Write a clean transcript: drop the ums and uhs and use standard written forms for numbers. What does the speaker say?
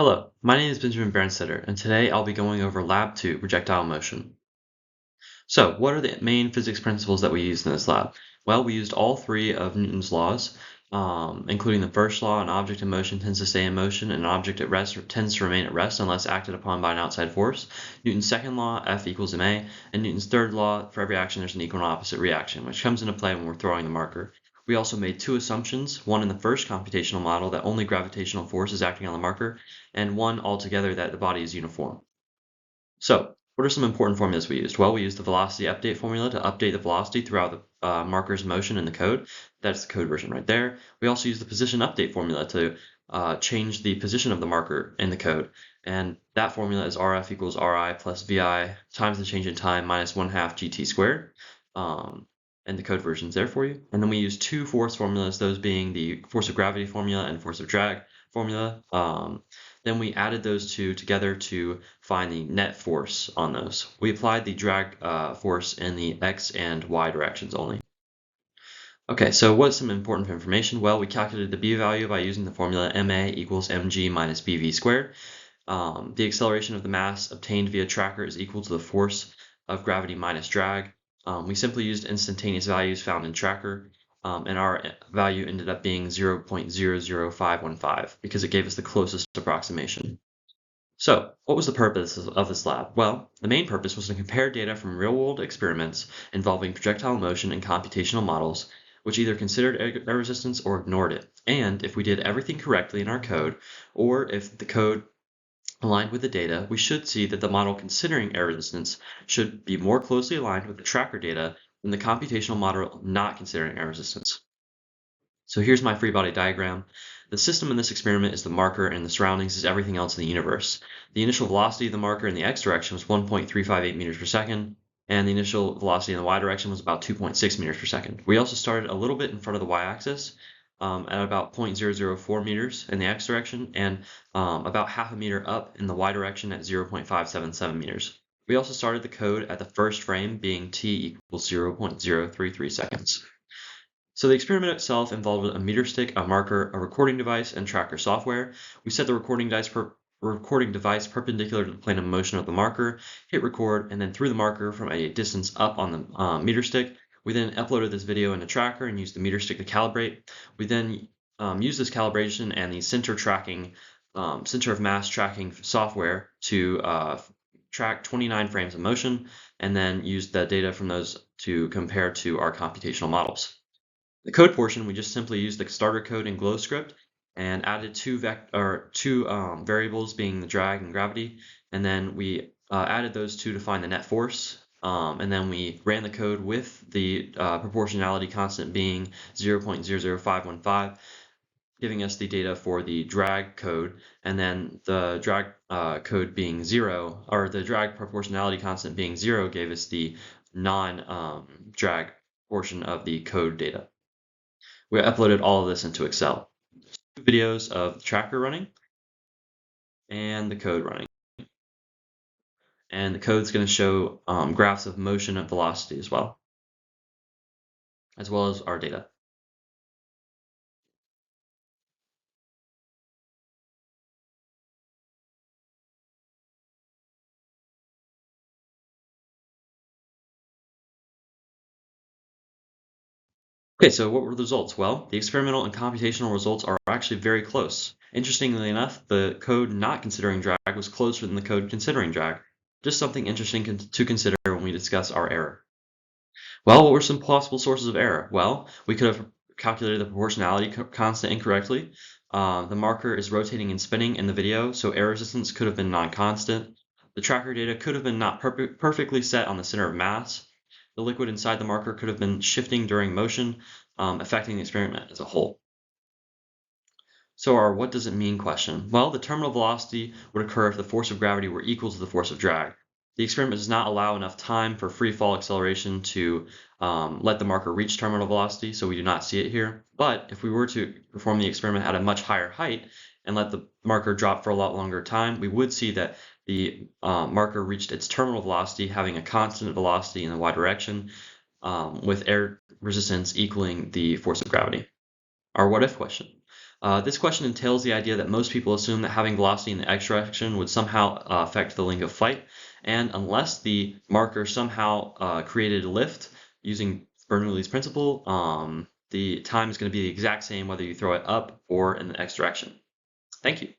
Hello, my name is Benjamin Brandstetter, and today I'll be going over Lab 2, Projectile Motion. So, what are the main physics principles that we used in this lab? Well, we used all three of Newton's laws, including the first law: an object in motion tends to stay in motion, and an object at rest tends to remain at rest unless acted upon by an outside force. Newton's second law, F equals ma, and Newton's third law, for every action there's an equal and opposite reaction, which comes into play when we're throwing the marker. We also made two assumptions, one in the first computational model that only gravitational force is acting on the marker, and one altogether that the body is uniform. So, what are some important formulas we used? Well, we used the velocity update formula to update the velocity throughout the marker's motion in the code. That's the code version right there. We also used the position update formula to change the position of the marker in the code. And that formula is RF equals RI plus VI times the change in time minus 1/2 GT squared. And the code version's there for you. And then we used two force formulas, those being the force of gravity formula and force of drag formula. Then we added those two together to find the net force on those. We applied the drag force in the x and y directions only. Okay, so what's some important information? Well, we calculated the b value by using the formula ma equals mg minus bv squared. The acceleration of the mass obtained via tracker is equal to the force of gravity minus drag. We simply used instantaneous values found in tracker, and our value ended up being 0.00515 because it gave us the closest approximation. So, what was the purpose of this lab? Well, the main purpose was to compare data from real-world experiments involving projectile motion and computational models, which either considered air resistance or ignored it. And if we did everything correctly in our code, or if the code aligned with the data, we should see that the model considering air resistance should be more closely aligned with the tracker data than the computational model not considering air resistance. So here's my free body diagram. The system in this experiment is the marker, and the surroundings is everything else in the universe. The initial velocity of the marker in the x direction was 1.358 meters per second, and the initial velocity in the y direction was about 2.6 meters per second. We also started a little bit in front of the y-axis, at about 0.004 meters in the x direction, and about half a meter up in the y direction at 0.577 meters. We also started the code at the first frame being t equals 0.033 seconds. So the experiment itself involved a meter stick, a marker, a recording device, and tracker software. We set the recording device perpendicular to the plane of motion of the marker, hit record, and then threw the marker from a distance up on the meter stick. We then uploaded this video into tracker and used the meter stick to calibrate. We then used this calibration and the center of mass tracking software to track 29 frames of motion, and then used the data from those to compare to our computational models. The code portion, we just simply used the starter code in GlowScript and added two variables being the drag and gravity, and then we added those two to find the net force. And then we ran the code with the proportionality constant being 0.00515, giving us the data for the drag code, and then the drag code being 0, or the drag proportionality constant being 0, gave us the non-drag portion of the code data. We uploaded all of this into Excel. Two videos of the tracker running and the code running. And the code's going to show graphs of motion and velocity as well as our data. Okay, so what were the results? Well, the experimental and computational results are actually very close. Interestingly enough, the code not considering drag was closer than the code considering drag. Just something interesting to consider when we discuss our error. Well, what were some possible sources of error? Well, we could have calculated the proportionality constant incorrectly. The marker is rotating and spinning in the video, so air resistance could have been non-constant. The tracker data could have been not perfectly set on the center of mass. The liquid inside the marker could have been shifting during motion, affecting the experiment as a whole. So our what does it mean question? Well, the terminal velocity would occur if the force of gravity were equal to the force of drag. The experiment does not allow enough time for free fall acceleration to let the marker reach terminal velocity, so we do not see it here. But if we were to perform the experiment at a much higher height and let the marker drop for a lot longer time, we would see that the marker reached its terminal velocity, having a constant velocity in the y direction, with air resistance equaling the force of gravity. Our what if question. This question entails the idea that most people assume that having velocity in the x direction would somehow affect the length of flight, and unless the marker somehow created a lift using Bernoulli's principle, the time is going to be the exact same whether you throw it up or in the x direction. Thank you.